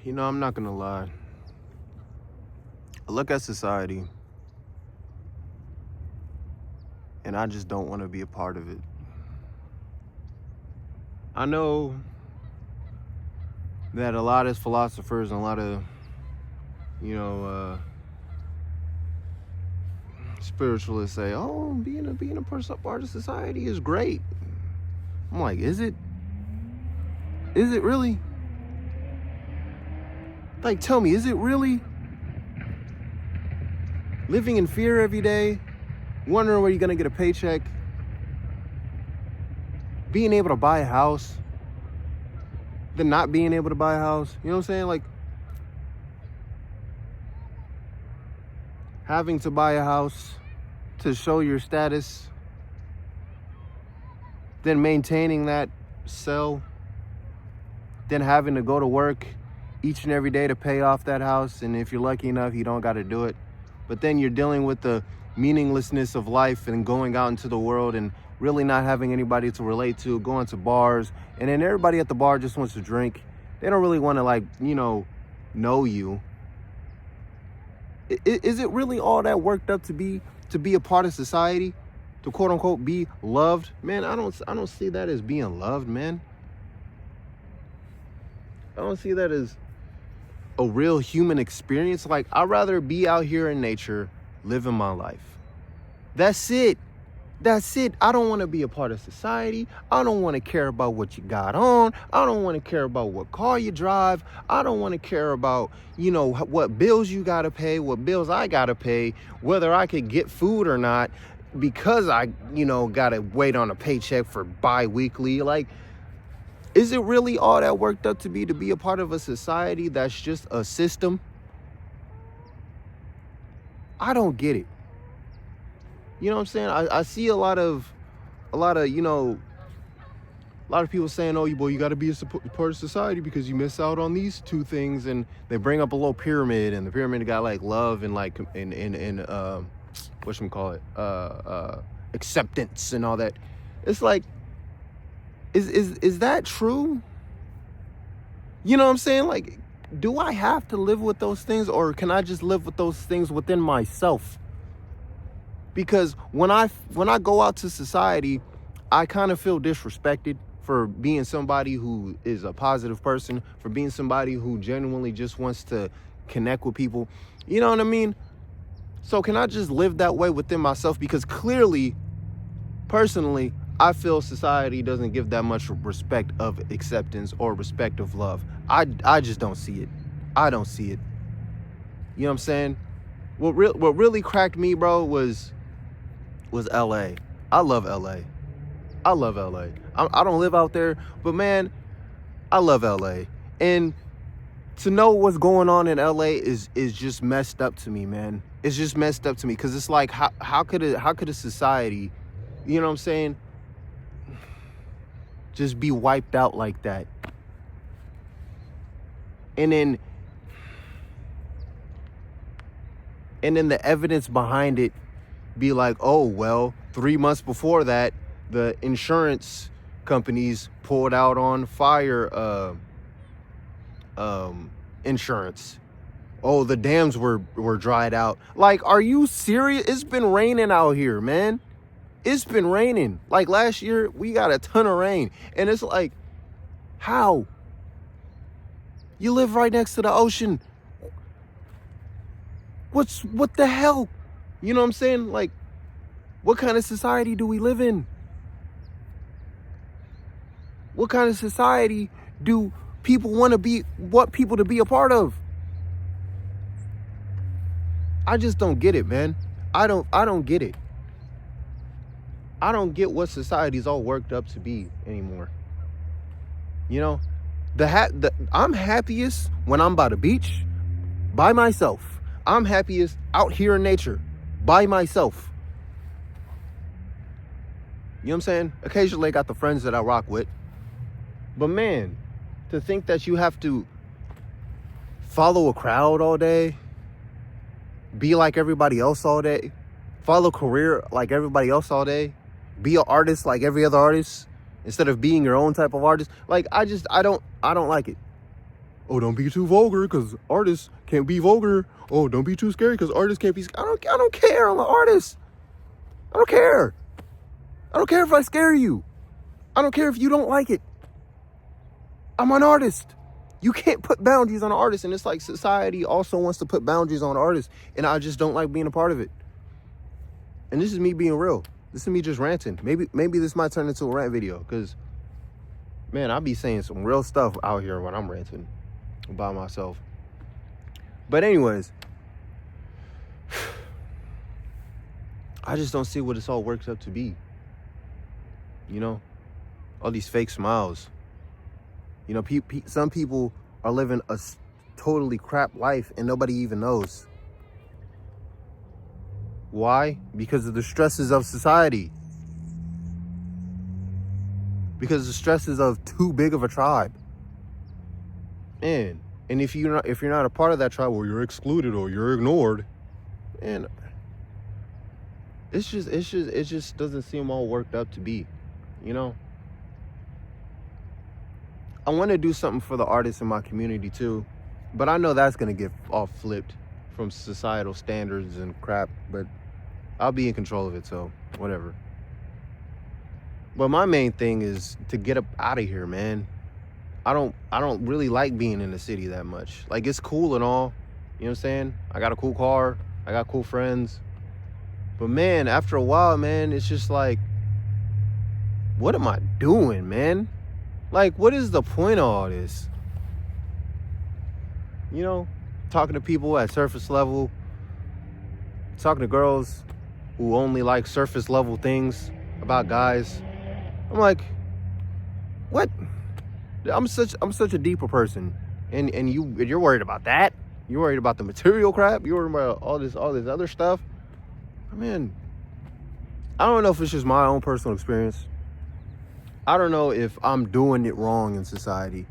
You know, I'm not gonna lie. I look at society and I just don't want to be a part of it. I know that a lot of philosophers and a lot of, spiritualists say, oh, being a part of society is great. I'm like, is it? Is it really? Like, tell me, is it really? Living in fear every day, wondering where you're gonna get a paycheck, being able to buy a house, then not being able to buy a house, you know what I'm saying? Like, having to buy a house to show your status, then maintaining that sell, then having to go to work each and every day to pay off that house, and if you're lucky enough, you don't got to do it. But then you're dealing with the meaninglessness of life and going out into the world and really not having anybody to relate to, going to bars, and then everybody at the bar just wants to drink. They don't really want to, know you. Is it really all that worked up to be a part of society, to quote unquote be loved? Man, I don't see that as being loved, man. I don't see that as a real human experience. Like, I'd rather be out here in nature, living my life. That's it. I don't want to be a part of society. I don't want to care about what you got on. I don't want to care about what car you drive. I don't want to care about, what bills you got to pay, what bills I got to pay, whether I could get food or not, because I, got to wait on a paycheck for bi-weekly. Like, is it really all that worked up to be a part of a society that's just a system? I don't get it. You know what I'm saying? I see a lot of people saying, oh, you got to be a part of society because you miss out on these two things. And they bring up a little pyramid, and the pyramid got like love and like, acceptance and all that. It's like, is that true? You know what I'm saying? Like, do I have to live with those things, or can I just live with those things within myself? Because when I go out to society, I kind of feel disrespected for being somebody who is a positive person, for being somebody who genuinely just wants to connect with people. You know what I mean? So can I just live that way within myself? Because clearly, personally, I feel society doesn't give that much respect of acceptance or respect of love. I just don't see it. I don't see it. You know what I'm saying? What really cracked me, bro, was LA. I love LA. I don't live out there, but man, I love LA. And to know what's going on in LA is just messed up to me, man. It's just messed up to me, because it's like, how could a society, you know what I'm saying, just be wiped out like that? And then the evidence behind it be like, oh, well, 3 months before that, the insurance companies pulled out on fire insurance. Oh, the dams were dried out. Like, are you serious? It's been raining out here, man. It's been raining. Like, last year, we got a ton of rain. And it's like, how? You live right next to the ocean. What the hell? You know what I'm saying? Like, what kind of society do we live in? What kind of society do people want people to be a part of? I just don't get it, man. I don't get it. I don't get what society's all worked up to be anymore. You know, I'm happiest when I'm by the beach by myself. I'm happiest out here in nature by myself. You know what I'm saying? Occasionally I got the friends that I rock with. But man, to think that you have to follow a crowd all day, be like everybody else all day, follow a career like everybody else all day, be an artist like every other artist instead of being your own type of artist. Like, I don't like it. oh, don't be too vulgar because artists can't be vulgar. Oh, don't be too scary because artists can't be. I don't care. I'm an artist. I don't care. I don't care if I scare you. I don't care if you don't like it. I'm an artist. You can't put boundaries on an artist. And it's like society also wants to put boundaries on artists. And I just don't like being a part of it. And this is me being real. This is me just ranting. Maybe this might turn into a rant video. Because, man, I be saying some real stuff out here when I'm ranting by myself. But anyways, I just don't see what it's all works up to be. You know? All these fake smiles. You know, some people are living a totally crap life and nobody even knows. Why? Because of the stresses of society. Because of the stresses of too big of a tribe. And if you're not a part of that tribe, or you're excluded or you're ignored, and it just doesn't seem all worked up to be, you know? I want to do something for the artists in my community too, but I know that's going to get all flipped from societal standards and crap, but I'll be in control of it, so whatever. But my main thing is to get up out of here, man. I don't really like being in the city that much. Like, it's cool and all, you know what I'm saying? I got a cool car, I got cool friends. But man, after a while, man, it's just like, what am I doing, man? Like, what is the point of all this? You know, talking to people at surface level, talking to girls who only like surface level things about guys. I'm like, what? I'm such a deeper person, and you're worried about that. You're worried about the material crap. You're worried about all this other stuff. I mean, I don't know if it's just my own personal experience. I don't know if I'm doing it wrong in society,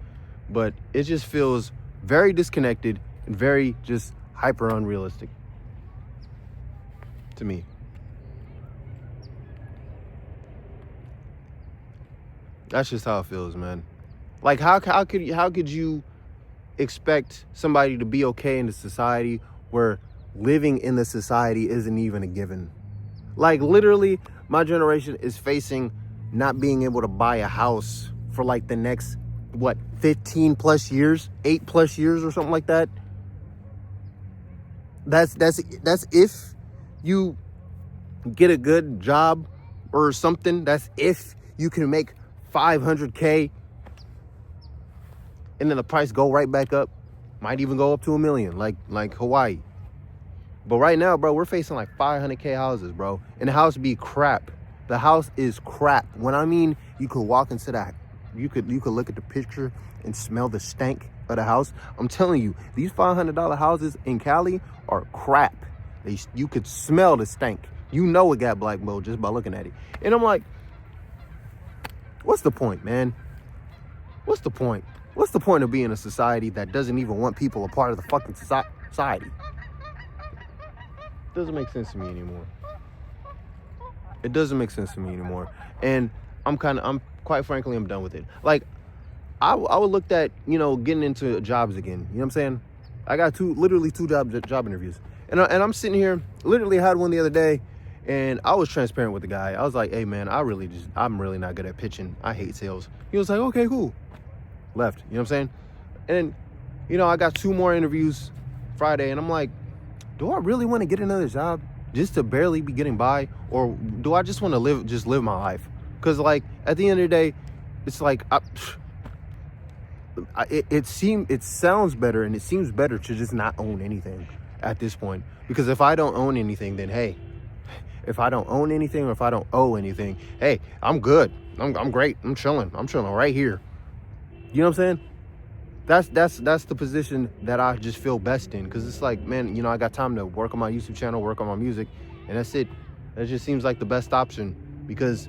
but it just feels very disconnected and very just hyper unrealistic to me. That's just how it feels, man. Like, how could you expect somebody to be okay in a society where living in the society isn't even a given? Like, literally, my generation is facing not being able to buy a house for like the next, 15 plus years, 8 plus years or something like that. That's if you get a good job or something. That's if you can make $500K and then the price go right back up. Might even go up to $1 million, like Hawaii. But right now, bro, we're facing like 500K houses, bro. And the house be crap. The house is crap. When I mean you could walk into that, you could look at the picture and smell the stank of the house. I'm telling you, these $500 houses in Cali are crap. You could smell the stank. You know it got black mold just by looking at it. And I'm like, what's the point, man? What's the point? What's the point of being in a society that doesn't even want people a part of the fucking society? It doesn't make sense to me anymore. It doesn't make sense to me anymore. And I'm quite frankly, I'm done with it. Like, I would look at, getting into jobs again. You know what I'm saying? I got literally two job interviews. And I'm sitting here, literally had one the other day, and I was transparent with the guy. I was like, hey man, I'm really not good at pitching. I hate sales. He was like, okay, cool. Left, you know what I'm saying? And then, I got 2 more interviews Friday, and I'm like, do I really want to get another job just to barely be getting by? Or do I just want to live my life? Because, like, at the end of the day, it's like, it sounds better, and it seems better to just not own anything at this point. Because if I don't own anything, then hey, if I don't own anything or if I don't owe anything, hey, I'm good. I'm great. I'm chilling right here. You know what I'm saying? That's the position that I just feel best in. Because it's like, man, I got time to work on my YouTube channel, work on my music, and that's it. That just seems like the best option. Because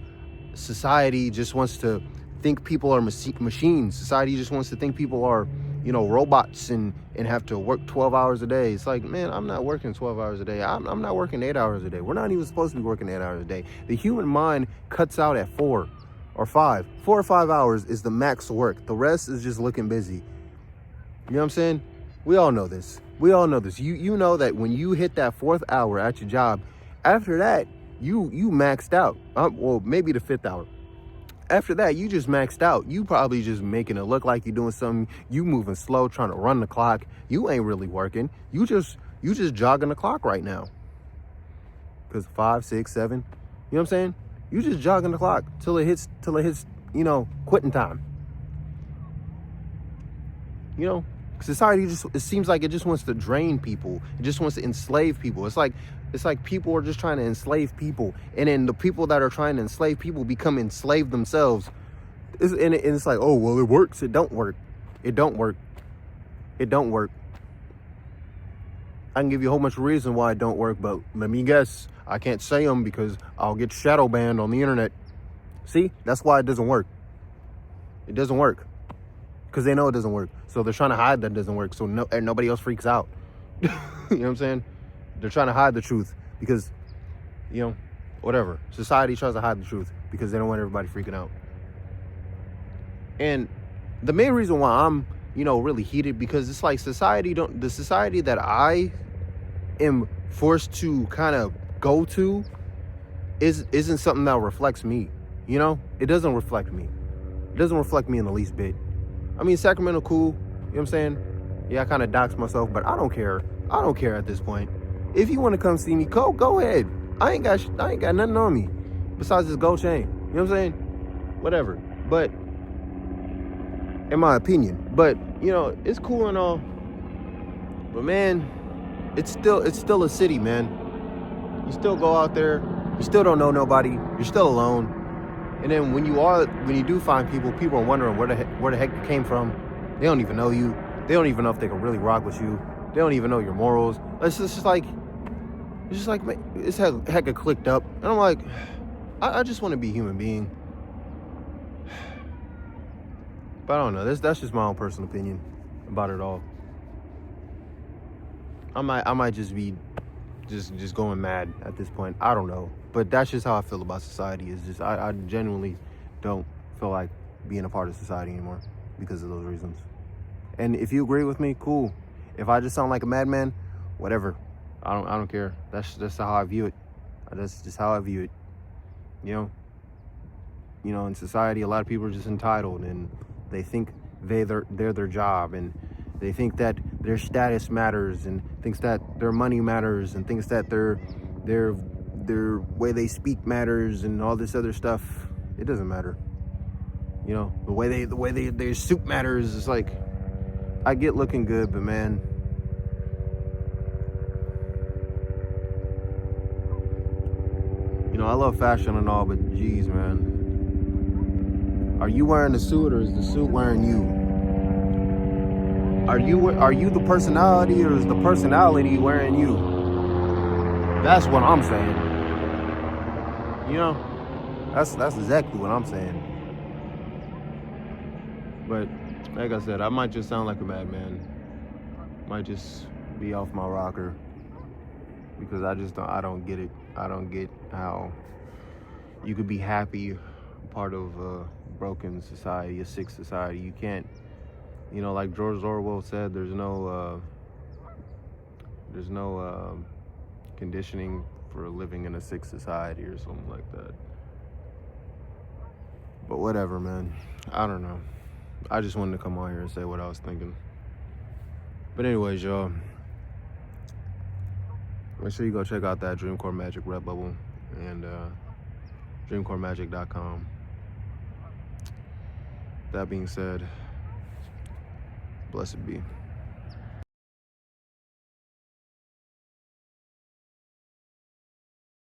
society just wants to think people are machines. Society just wants to think people are, robots and have to work 12 hours a day. It's like, man, I'm not working 12 hours a day. I'm not working 8 hours a day. We're not even supposed to be working 8 hours a day. The human mind cuts out at 4 or 5. 4 or 5 hours is the max work. The rest is just looking busy. You know what I'm saying? We all know this. We all know this. You know that when you hit that 4th hour at your job, after that, you maxed out. Well, maybe the 5th hour. After that, you just maxed out. You probably just making it look like you're doing something. You moving slow, trying to run the clock. You ain't really working. You just jogging the clock right now. Because 5, 6, 7. You know what I'm saying? You just jogging the clock till it hits, you know, quitting time. You know, society it seems like it just wants to drain people. It just wants to enslave people. It's like people are just trying to enslave people, and then the people that are trying to enslave people become enslaved themselves. And it's like, oh well, it works. It don't work. It don't work. It don't work. I can give you a whole bunch of reasons why it don't work, but let me guess. I can't say them because I'll get shadow banned on the internet. See, that's why it doesn't work. It doesn't work because they know it doesn't work. So they're trying to hide that it doesn't work, so nobody else freaks out. You know what I'm saying? They're trying to hide the truth because, you know, whatever. Society tries to hide the truth because they don't want everybody freaking out. And the main reason why I'm, you know, really heated, because it's like the society that I am forced to kind of go to isn't something that reflects me. You know, it doesn't reflect me. It doesn't reflect me in the least bit. I mean, Sacramento, cool. You know what I'm saying? Yeah, I kind of doxed myself, but I don't care. I don't care at this point. If you want to come see me, go ahead. I ain't got nothing on me besides this gold chain. You know what I'm saying? Whatever. But in my opinion, but you know, it's cool and all. But man, it's still a city, man. You still go out there. You still don't know nobody. You're still alone. And then when you do find people are wondering where the heck you came from. They don't even know you. They don't even know if they can really rock with you. They don't even know your morals. It's just like man, it's hecka clicked up. And I'm like, I just want to be a human being. But I don't know. That's just my own personal opinion about it all. I might just be just going mad at this point. I don't know. But that's just how I feel about society. Is just I genuinely don't feel like being a part of society anymore because of those reasons. And if you agree with me, cool. If I just sound like a madman, whatever. I don't care. That's how I view it. That's just how I view it. You know, in society, a lot of people are just entitled, and they think they're their job, and they think that their status matters, and thinks that their money matters, and thinks that their way they speak matters, and all this other stuff. It doesn't matter. You know, the way their suit matters. It's like, I get looking good, but man, you know, I love fashion and all, but geez, man, are you wearing the suit, or is the suit wearing you? Are you the personality, or is the personality wearing you? That's what I'm saying. You know, that's exactly what I'm saying. But like I said, I might just sound like a madman. Might just be off my rocker, because I don't get it. I don't get how you could be happy part of a broken society, a sick society. You can't, you know, like George Orwell said, there's no conditioning for living in a sick society or something like that. But whatever, man. I don't know. I just wanted to come on here and say what I was thinking. But anyways, y'all, make sure you go check out that DreamCoreMagick Redbubble and DreamCoreMagick.com. That being said, blessed be.